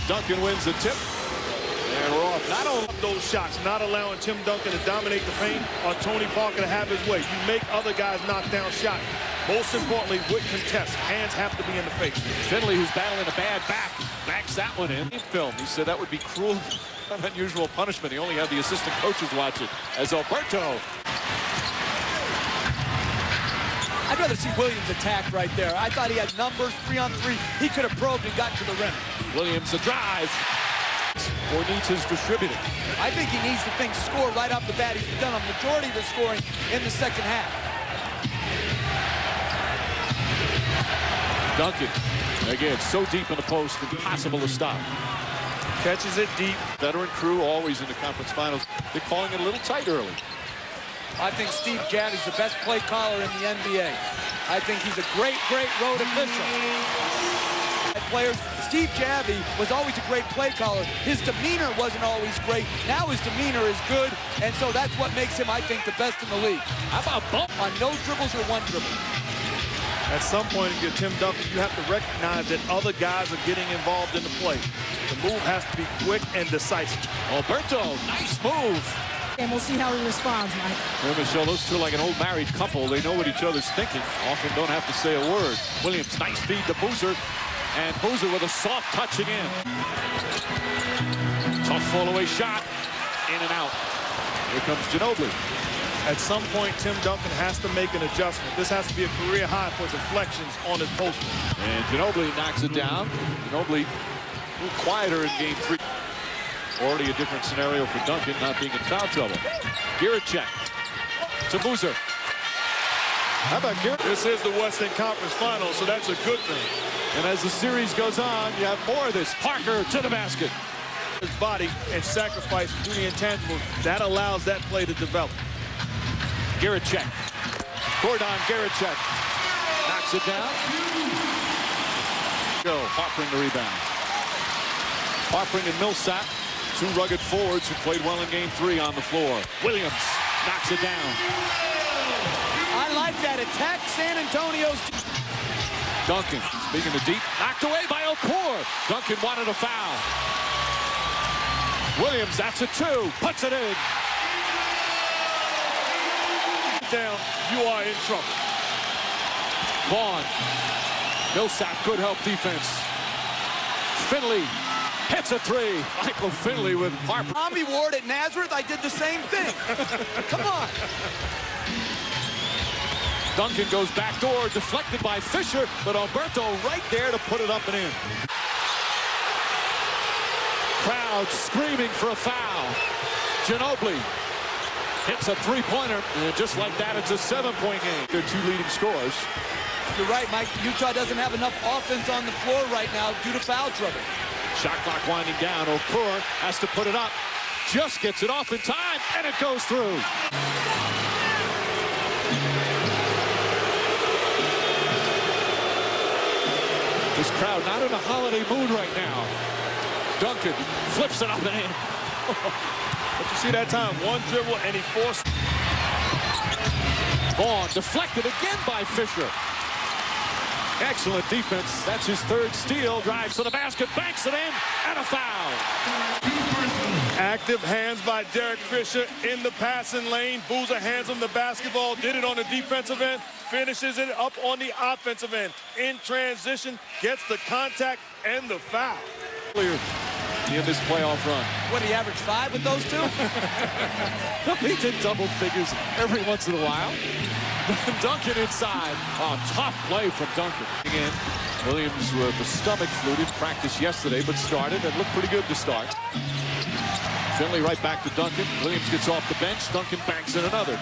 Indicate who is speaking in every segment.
Speaker 1: Duncan wins the tip. And we're off.
Speaker 2: Not only those shots, not allowing Tim Duncan to dominate the paint or Tony Parker to have his way. You make other guys knock down shots. Most importantly, with contest, hands have to be in the face.
Speaker 1: Finley, who's battling a bad back, backs that one in. Film. He said that would be cruel, unusual punishment. He only had the assistant coaches watch it. As Alberto.
Speaker 3: I'd rather see Williams attack right there. I thought he had numbers, 3-on-3. He could have probed and gotten to the rim.
Speaker 1: Williams a drive. Or needs his distributing.
Speaker 3: I think he needs to score right off the bat. He's done a majority of the scoring in the second half.
Speaker 1: Duncan, again, so deep in the post, impossible to stop.
Speaker 2: Catches it deep.
Speaker 1: Veteran crew always in the conference finals. They're calling it a little tight early.
Speaker 3: I think Steve Gadd is the best play caller in the NBA. I think he's a great road official. Players, Steve Javy was always a great play caller. His demeanor wasn't always great. Now his demeanor is good, and so that's what makes him, I think, the best in the league.
Speaker 1: How about bump
Speaker 3: on no dribbles or one dribble?
Speaker 2: At some point, if you're Tim Duncan, you have to recognize that other guys are getting involved in the play. The move has to be quick and decisive.
Speaker 1: Alberto, nice move.
Speaker 4: And we'll see how he responds, Mike.
Speaker 1: Well, Michelle, those two are like an old married couple. They know what each other's thinking. Often don't have to say a word. Williams, nice feed to Boozer. And Boozer with a soft touch again. Tough fall-away shot. In and out. Here comes Ginobili.
Speaker 2: At some point, Tim Duncan has to make an adjustment. This has to be a career high for deflections on his post.
Speaker 1: And Ginobili knocks it down. Ginobili a little quieter in game 3. Already a different scenario for Duncan, not being in foul trouble. Giricek to Boozer. How about Giricek?
Speaker 2: This is the Western Conference Finals, so that's a good thing.
Speaker 1: And as the series goes on, you have more of this. Parker to the basket.
Speaker 2: His body and sacrifice to the intangibles, that allows that play to develop.
Speaker 1: Giricek. Gordon Giricek knocks it down. Go, Harpering the rebound. Harpering and Millsap, two rugged forwards who played well in game 3 on the floor. Williams knocks it down.
Speaker 3: I like that attack. San Antonio's.
Speaker 1: Duncan, speaking of deep, knocked away by Okor. Duncan wanted a foul. Williams, that's a 2, puts it in.
Speaker 2: Down, you are in trouble.
Speaker 1: Vaughn, Millsap, good help defense. Finley hits a 3. Michael Finley with Harper.
Speaker 3: Tommy Ward at Nazareth, I did the same thing. Come on.
Speaker 1: Duncan goes backdoor, deflected by Fisher, but Alberto right there to put it up and in. Crowd screaming for a foul. Ginobili hits a 3-pointer, and just like that, it's a 7-point game. They're 2 leading scorers.
Speaker 3: You're right, Mike. Utah doesn't have enough offense on the floor right now due to foul trouble.
Speaker 1: Shot clock winding down. Okor has to put it up. Just gets it off in time, and it goes through. This crowd not in a holiday mood right now. Duncan flips it up and in.
Speaker 2: But you see that time, one dribble, and he forced.
Speaker 1: Vaughn deflected again by Fisher. Excellent defense. That's his 3rd steal. Drives to the basket, banks it in, and a foul.
Speaker 2: Active hands by Derek Fisher in the passing lane. Boozer hands him the basketball, did it on the defensive end, finishes it up on the offensive end. In transition, gets the contact and the foul.
Speaker 1: Clear in this playoff run.
Speaker 3: What, he averaged 5 with those 2?
Speaker 1: He did double figures every once in a while. Duncan inside. Oh, tough play from Duncan. Again, Williams with the stomach flu, didn't practice yesterday, but started and looked pretty good to start. Finley right back to Duncan. Williams gets off the bench. Duncan banks in another.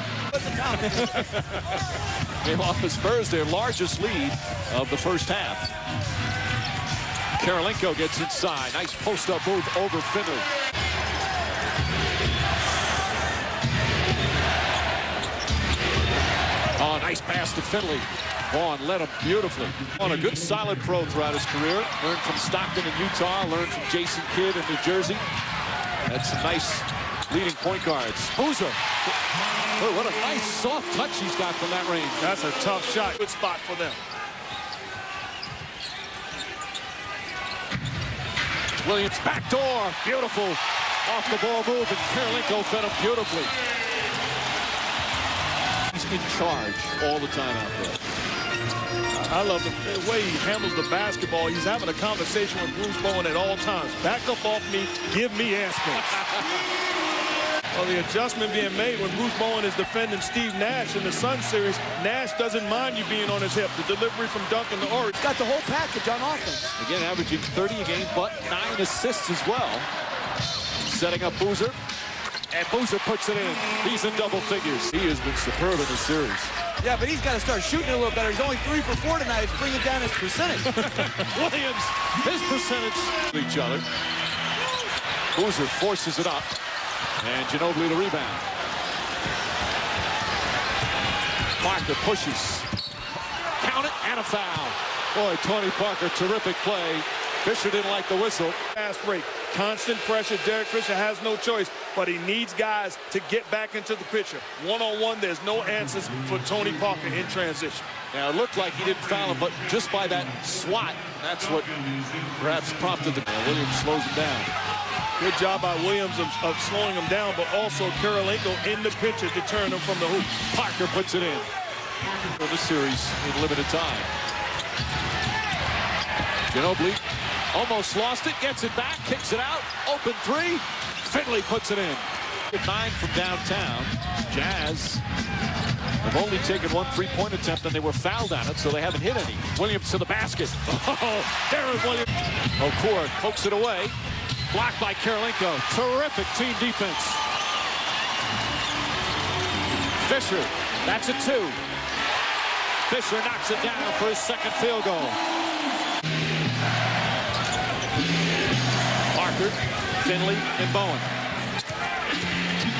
Speaker 1: Gave off the Spurs their largest lead of the first half. Karolinko gets inside. Nice post-up move over Finley. Oh, nice pass to Finley. Vaughn led him beautifully. On a good solid pro throughout his career. Learned from Stockton in Utah. Learned from Jason Kidd in New Jersey. Had some nice leading point guards. Boozer. Oh, what a nice soft touch he's got from that range.
Speaker 2: That's a tough shot. Good spot for them.
Speaker 1: Williams backdoor, beautiful. Off the ball move, and Karolinko fed him beautifully. He's in charge all the time out there.
Speaker 2: I love the way he handles the basketball. He's having a conversation with Bruce Bowen at all times. Back up off me, give me air space. Well, the adjustment being made when Bruce Bowen is defending Steve Nash in the Sun series. Nash doesn't mind you being on his hip. The delivery from Duncan to Ori.
Speaker 3: He's got the whole package on offense.
Speaker 1: Again, averaging 30 a game, but 9 assists as well. Setting up Boozer, and Boozer puts it in. He's in double figures. He has been superb in this series.
Speaker 3: Yeah, but he's got to start shooting a little better. He's only 3 for 4 tonight. He's bringing down his percentage.
Speaker 1: Williams, his percentage. Each other. Boozer forces it up, and Ginobili the rebound. Parker pushes. Count it, and a foul. Boy, Tony Parker, terrific play. Fisher didn't like the whistle.
Speaker 2: Fast break, constant pressure. Derek Fisher has no choice, but he needs guys to get back into the picture. One-on-one, there's no answers for Tony Parker in transition.
Speaker 1: Now, it looked like he didn't foul him, but just by that swat, that's what perhaps prompted the... Williams slows him down.
Speaker 2: Good job by Williams of slowing him down, but also Karolinko in the picture to turn him from the hoop.
Speaker 1: Parker puts it in. For the series in limited time. Ginobili almost lost it, gets it back, kicks it out, open 3. Finley puts it in. 9 from downtown. Jazz have only taken 1 3-point attempt, and they were fouled on it, so they haven't hit any. Williams to the basket. Oh, Darren Williams. Okor pokes it away. Blocked by Karolinko. Terrific team defense. Fisher, that's a 2. Fisher knocks it down for his second field goal. Parker, Finley, and Bowen.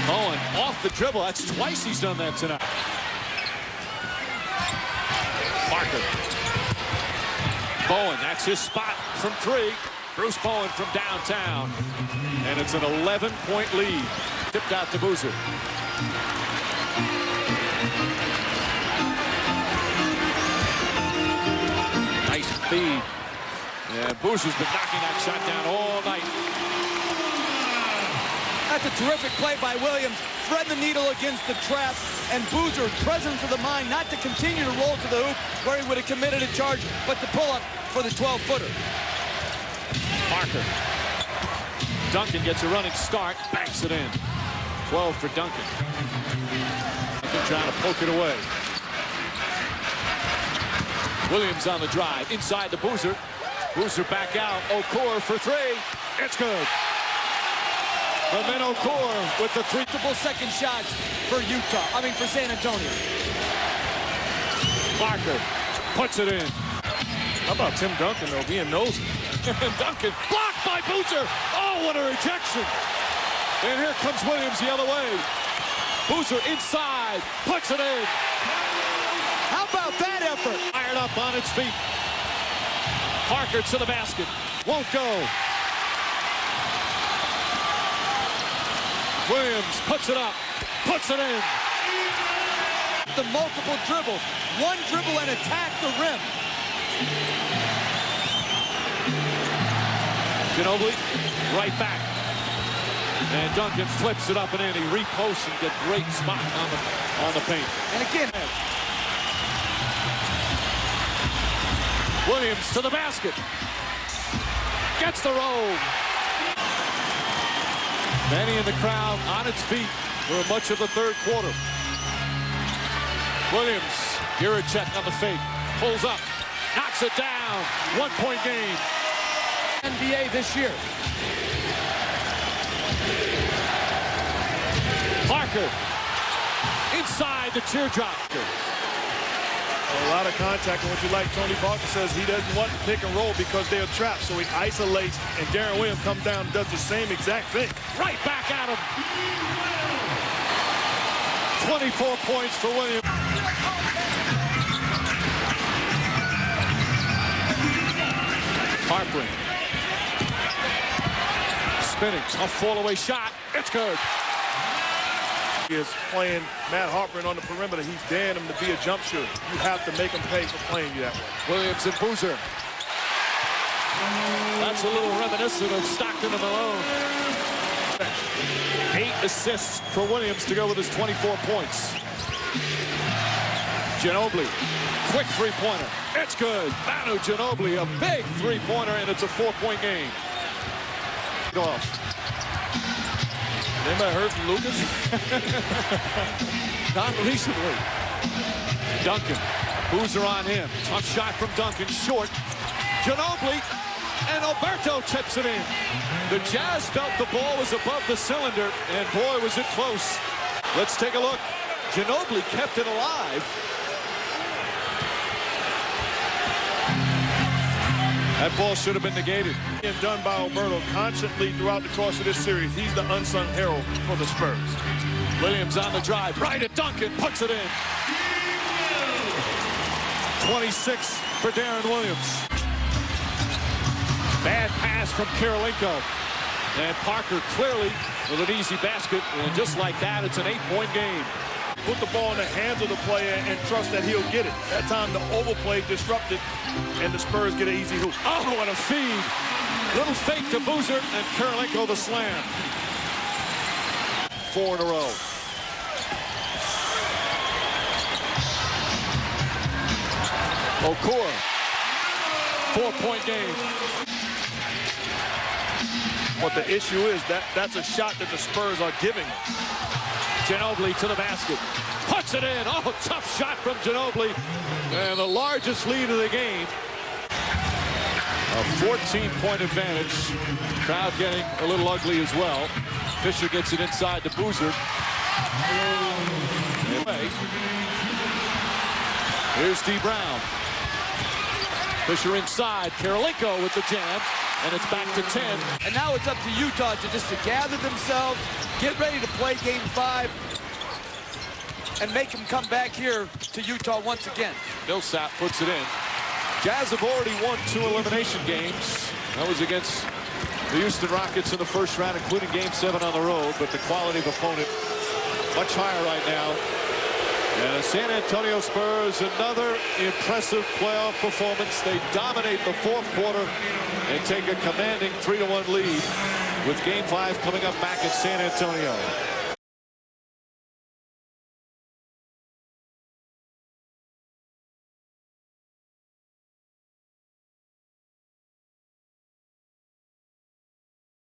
Speaker 1: Bowen off the dribble. That's twice he's done that tonight. Parker. Bowen, that's his spot from 3. Bruce Bowen from downtown. And it's an 11-point lead. Tipped out to Boozer. Nice feed. And Boozer's been knocking that shot down all night.
Speaker 3: That's a terrific play by Williams. Thread the needle against the trap. And Boozer, presence of the mind not to continue to roll to the hoop where he would have committed a charge, but to pull up for the 12-footer.
Speaker 1: Parker. Duncan gets a running start, banks it in. 12 for Duncan. Duncan trying to poke it away. Williams on the drive, inside the Boozer. Boozer back out, Okor for 3. It's good. And then Okor with the 3
Speaker 3: second shots for for San Antonio.
Speaker 1: Parker puts it in.
Speaker 2: How about Tim Duncan, though, being nosy?
Speaker 1: Duncan blocked by Boozer. Oh, what a rejection. And here comes Williams the other way. Boozer inside, puts it in.
Speaker 3: How about that effort?
Speaker 1: Fired up on its feet. Parker to the basket. Won't go. Williams puts it up. Puts it in.
Speaker 3: The multiple dribbles. One dribble and attack the rim.
Speaker 1: Ginobili right back. And Duncan flips it up and in. He reposts and gets great spot on the paint.
Speaker 3: And again,
Speaker 1: Williams to the basket. Gets the roll. Many in the crowd on its feet for much of the third quarter. Williams, Giracek on the fake. Pulls up. Knocks it down. 1-point game.
Speaker 3: NBA this year.
Speaker 1: Parker. Inside the teardrop.
Speaker 2: A lot of contact, and what you like, Tony Parker says he doesn't want to pick and roll because they're trapped, so he isolates, and Darren Williams comes down and does the same exact thing.
Speaker 1: Right back at him. 24 points for Williams. Harper. Spinning, tough fall-away shot. It's good.
Speaker 2: He is playing Matt Harper on the perimeter. He's daring him to be a jump shooter. You have to make him pay for playing you that way.
Speaker 1: Williams and Boozer. That's a little reminiscent of Stockton and Malone. 8 assists for Williams to go with his 24 points. Ginobili, quick three-pointer. It's good. Manu Ginobili, a big three-pointer, and it's a 4-point game. Off.
Speaker 2: Anybody heard from Lucas?
Speaker 1: Not recently. Duncan, Boozer on him. Tough shot from Duncan, short. Ginobili, and Alberto tips it in. The Jazz felt the ball was above the cylinder, and boy, was it close. Let's take a look. Ginobili kept it alive. That ball should have been negated.
Speaker 2: And done by Alberto constantly throughout the course of this series. He's the unsung hero for the Spurs.
Speaker 1: Williams on the drive, right at Duncan, puts it in. 26 for Darren Williams. Bad pass from Karolinko. And Parker clearly with an easy basket. And just like that, it's an 8-point game.
Speaker 2: Put the ball in the hands of the player and trust that he'll get it. That time the overplay disrupted, and the Spurs get an easy hoop.
Speaker 1: Oh, what a feed. Little fake to Boozer, and Karolinko the slam. 4 in a row. Okora. 4-point game.
Speaker 2: What the issue is, that's a shot that the Spurs are giving.
Speaker 1: Ginobili to the basket. Puts it in. Oh, tough shot from Ginobili. And the largest lead of the game. A 14-point advantage. Crowd getting a little ugly as well. Fisher gets it inside to Boozer. Here's D. Brown. Fisher inside. Karolinko with the jam. And it's back to 10.
Speaker 3: And now it's up to Utah to gather themselves, get ready to play Game 5, and make them come back here to Utah once again.
Speaker 1: Millsap puts it in. Jazz have already won 2 elimination games. That was against the Houston Rockets in the first round, including Game 7 on the road. But the quality of opponent much higher right now. And the San Antonio Spurs, another impressive playoff performance. They dominate the fourth quarter and take a commanding 3-1 lead with Game 5 coming up back in San Antonio.